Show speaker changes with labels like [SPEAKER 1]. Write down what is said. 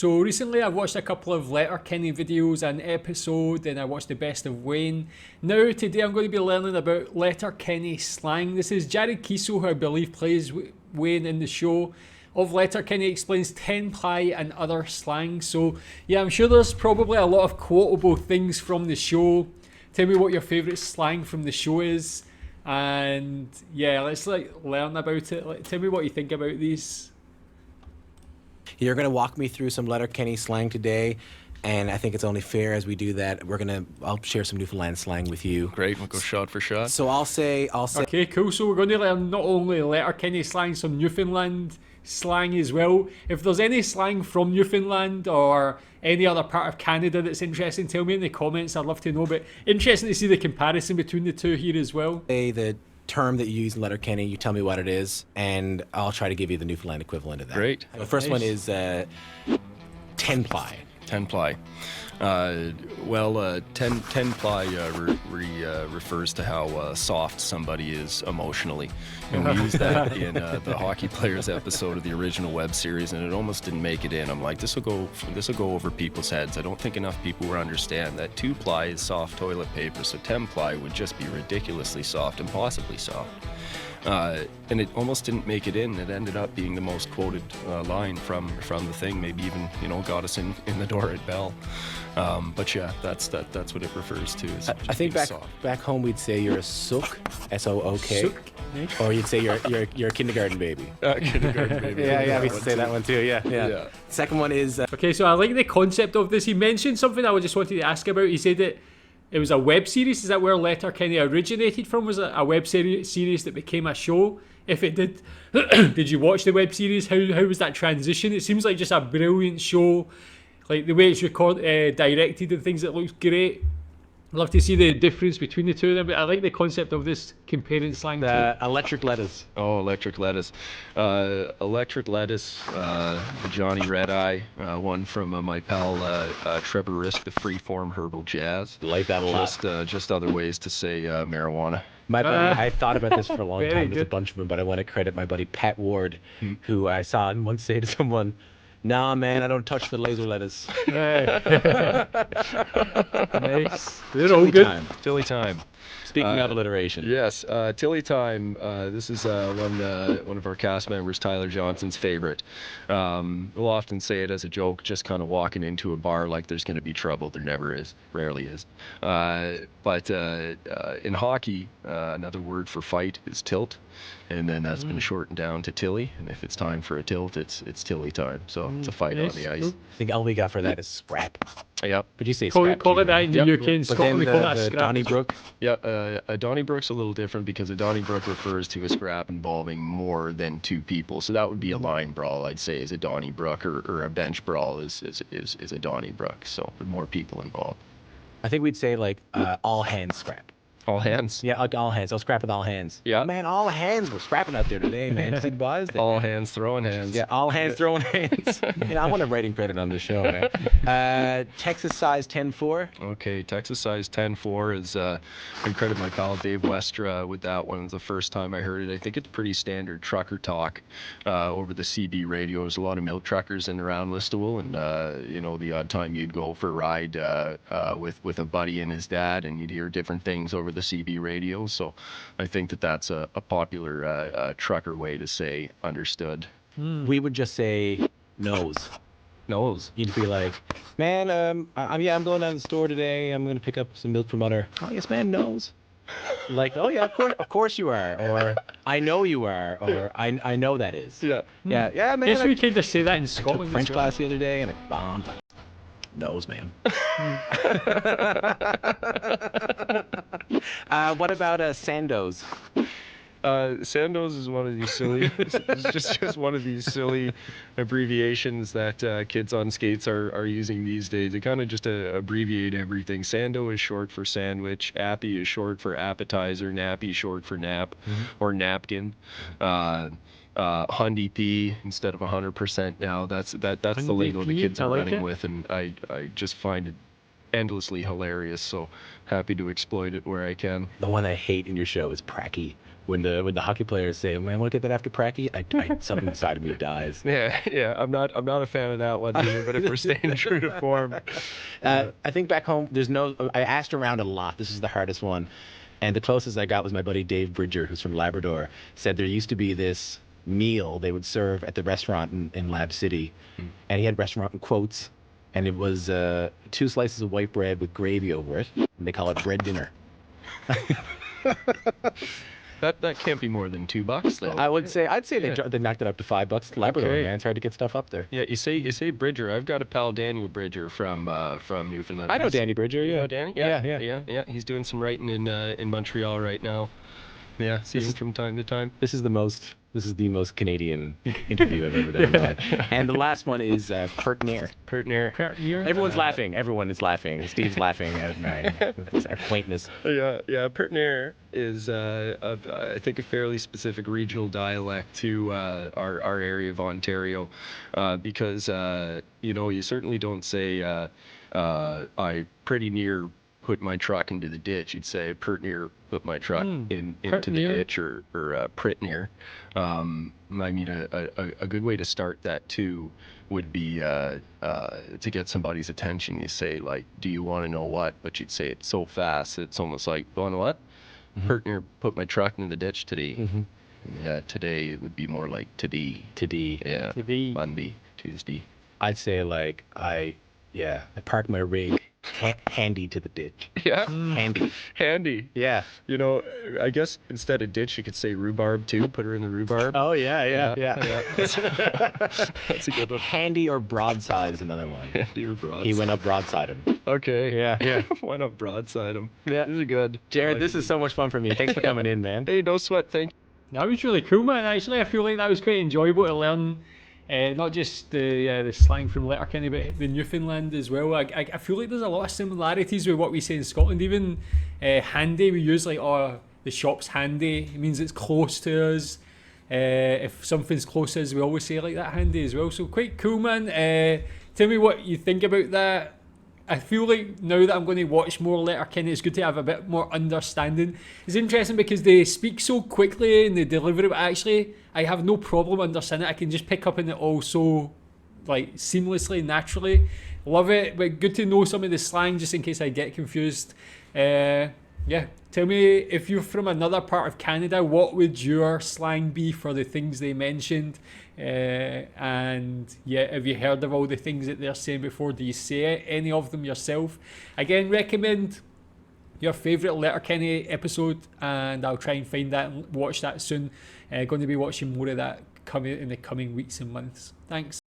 [SPEAKER 1] So recently I've watched a couple of Letterkenny videos and episode, and I watched the best of Wayne. Now today I'm going to be learning about Letterkenny slang. This is Jared Keeso, who I believe plays Wayne in the show. Of Letterkenny explains 10 ply and other slang. So yeah, I'm sure there's probably a lot of quotable things from the show. Tell me what your favourite slang from the show is. And yeah, let's learn about it. Tell me what you think about these.
[SPEAKER 2] You're going to walk me through some Letterkenny slang today, and I think it's only fair as we do that. I'll share some Newfoundland slang with you.
[SPEAKER 3] Great, we'll go shot for shot.
[SPEAKER 2] So I'll say.
[SPEAKER 1] Okay, cool. So we're going to learn not only Letterkenny slang, some Newfoundland slang as well. If there's any slang from Newfoundland or any other part of Canada that's interesting, tell me in the comments. I'd love to know. But interesting to see the comparison between the two here as well.
[SPEAKER 2] Say the term that you use in Letterkenny, you tell me what it is, and I'll try to give you the Newfoundland equivalent of that.
[SPEAKER 3] Great.
[SPEAKER 2] The first one is 10 ply.
[SPEAKER 3] 10 ply. 10 ply refers to how soft somebody is emotionally. And we used that in the Hockey Players episode of the original web series, and it almost didn't make it in. I'm like, this will go over people's heads. I don't think enough people will understand that 2 ply is soft toilet paper, so 10 ply would just be ridiculously soft, impossibly soft. And it almost didn't make it in. It ended up being the most quoted line from the thing. Maybe even got us in the door at Bell. But yeah, that's what it refers to.
[SPEAKER 2] I think back home we'd say you're a sook, S-O-O-K, or you'd say you're a kindergarten baby.
[SPEAKER 3] Kindergarten baby.
[SPEAKER 2] yeah, we used to say that one too. Yeah. Second one is
[SPEAKER 1] okay. So I like the concept of this. He mentioned something I just wanted to ask about. He said that it was a web series. Is that where Letterkenny originated from? Was it a web series that became a show? If it did, did you watch the web series? How was that transition? It seems like just a brilliant show. Like the way it's directed and things, it looks great. I'd love to see the difference between the two of them, but I like the concept of this comparing slang to
[SPEAKER 2] electric lettuce.
[SPEAKER 3] Oh, electric lettuce. Electric lettuce, Johnny Red Eye, one from my pal Trevor Risk, the Freeform Herbal Jazz.
[SPEAKER 2] Like that a lot.
[SPEAKER 3] Just other ways to say marijuana.
[SPEAKER 2] My buddy, I thought about this for a long
[SPEAKER 1] Very
[SPEAKER 2] time. There's a
[SPEAKER 1] good.
[SPEAKER 2] bunch of them, but I want to credit my buddy Pat Ward, who I saw once say to someone, "Nah, man, I don't touch the laser lettuce."
[SPEAKER 1] Nice. They're all good.
[SPEAKER 3] Tilly time.
[SPEAKER 2] Speaking of alliteration.
[SPEAKER 3] Yes, Tilly time. This is one of our cast members, Tyler Johnson's favorite. We'll often say it as a joke, just kind of walking into a bar like there's going to be trouble. There never is, rarely is. But in hockey, another word for fight is tilt, and then that's been shortened down to Tilly. And if it's time for a tilt, it's Tilly time. So it's a fight
[SPEAKER 1] Nice.
[SPEAKER 3] on the ice.
[SPEAKER 1] Cool.
[SPEAKER 2] I think all we got for that is scrap.
[SPEAKER 3] Yep.
[SPEAKER 2] But you say
[SPEAKER 1] Call
[SPEAKER 2] scrap.
[SPEAKER 1] it that in the
[SPEAKER 3] Yep.
[SPEAKER 1] UK and
[SPEAKER 2] But then
[SPEAKER 1] Scotland. We call that
[SPEAKER 2] the
[SPEAKER 1] scrap.
[SPEAKER 2] Donnybrooks.
[SPEAKER 3] Yeah, a Donnybrooks a little different because a Donnybrook refers to a scrap involving more than 2 people. So that would be a line brawl, I'd say, is a Donnybrook, or a bench brawl is a Donnybrook. So with more people involved.
[SPEAKER 2] I think we'd say like all hands scrap.
[SPEAKER 3] All hands.
[SPEAKER 2] Yeah, all hands. I'll scrap with all hands.
[SPEAKER 3] Yeah.
[SPEAKER 2] Man, all hands were scrapping out there today, man. See the boys?
[SPEAKER 3] All hands throwing hands.
[SPEAKER 2] Yeah, all hands throwing hands. I want a writing credit on this show, man. Texas size 10-4.
[SPEAKER 3] Okay, Texas size 10-4 is I credit my pal Dave Westra with that one. It was the first time I heard it. I think it's pretty standard trucker talk over the CB radio. There's a lot of milk truckers in around Listowel, and the odd time you'd go for a ride with a buddy and his dad, and you'd hear different things over the CB radio. So I think that's a popular trucker way to say understood.
[SPEAKER 2] We would just say nose.
[SPEAKER 3] Nose.
[SPEAKER 2] You'd be like, man, I'm going down to the store today. I'm going to pick up some milk from Utter. Oh, yes, man, nose. Like, oh, yeah, of course you are. Or, I know you are. Or, I know that is.
[SPEAKER 3] Yeah.
[SPEAKER 2] Yeah, man.
[SPEAKER 1] Yes, we kind of say that in
[SPEAKER 2] I took
[SPEAKER 1] Scotland.
[SPEAKER 2] French
[SPEAKER 1] as well.
[SPEAKER 2] class the other day and I bombed. Nose, man. What about Sandos?
[SPEAKER 3] Sandos is one of these silly. It's just one of these silly abbreviations that kids on skates are using these days. They kind of just abbreviate everything. Sando is short for sandwich. Appy is short for appetizer. Nappy is short for nap, or napkin. Hundy P instead of 100% now. That's the lingo the kids are running with, and I just find it endlessly hilarious. So happy to exploit it where I can.
[SPEAKER 2] The one I hate in your show is pracky, when the hockey players say, "Man, want to get that after pracky?" Something inside of me dies.
[SPEAKER 3] Yeah. I'm not a fan of that one either. But if we're staying true to form,
[SPEAKER 2] I think back home, I asked around a lot. This is the hardest one. And the closest I got was my buddy Dave Bridger, who's from Labrador, said there used to be this meal they would serve at the restaurant in Lab City. And he had restaurant in quotes. And it was 2 slices of white bread with gravy over it. And they call it bread dinner.
[SPEAKER 3] that can't be more than $2 though.
[SPEAKER 2] I'd say they knocked it up to $5. Labrador, man, it's hard to get stuff up there.
[SPEAKER 3] Yeah, you say Bridger. I've got a pal, Daniel Bridger from Newfoundland.
[SPEAKER 2] I know Danny Bridger. Yeah.
[SPEAKER 3] You know Danny? Yeah. He's doing some writing in Montreal right now. Yeah, see him from time to time.
[SPEAKER 2] This is the most Canadian interview I've ever done. And the last one is Pertinier. Everyone's laughing. Everyone is laughing. Steve's laughing at my quaintness.
[SPEAKER 3] Yeah. Pertinier is I think a fairly specific regional dialect to our area of Ontario, because you certainly don't say I pretty near put my truck into the ditch. You'd say pert near put my truck into the ditch, or prit near. I mean, a good way to start that too would be to get somebody's attention. You say, like, do you want to know what? But you'd say it so fast it's almost like, want to what? Pert near put my truck into the ditch today. Yeah, today it would be more like today. Yeah,
[SPEAKER 1] Today.
[SPEAKER 3] Monday, Tuesday.
[SPEAKER 2] I'd say like I parked my rig handy to the ditch.
[SPEAKER 3] Yeah.
[SPEAKER 2] Handy. Yeah.
[SPEAKER 3] I guess instead of ditch, you could say rhubarb too. Put her in the rhubarb.
[SPEAKER 2] Oh yeah.
[SPEAKER 3] That's a good one.
[SPEAKER 2] Handy or broadside is another one.
[SPEAKER 3] Handy or broadside.
[SPEAKER 2] He went up broadside him.
[SPEAKER 3] Okay.
[SPEAKER 2] Yeah.
[SPEAKER 3] Why not broadside him?
[SPEAKER 2] Yeah.
[SPEAKER 3] This is good.
[SPEAKER 2] Jared, this is so much fun for me. Thanks for coming in, man.
[SPEAKER 3] Hey, no sweat. Thank you.
[SPEAKER 1] That was really cool, man. Actually, I feel like that was quite enjoyable to learn. Not just the slang from Letterkenny, but the Newfoundland as well. I feel like there's a lot of similarities with what we say in Scotland. Even handy, we use like, oh, the shop's handy. It means it's close to us. If something's close to us, we always say like that, handy as well. So quite cool, man. Tell me what you think about that. I feel like now that I'm going to watch more Letterkenny, it's good to have a bit more understanding. It's interesting because they speak so quickly and they deliver it, but actually I have no problem understanding it. I can just pick up on it all so like seamlessly, naturally. Love it, but good to know some of the slang just in case I get confused. Tell me, if you're from another part of Canada, what would your slang be for the things they mentioned? And have you heard of all the things that they're saying before? Do you say any of them yourself? Again, recommend your favourite Letterkenny episode, and I'll try and find that and watch that soon. Going to be watching more of that coming in the coming weeks and months. Thanks.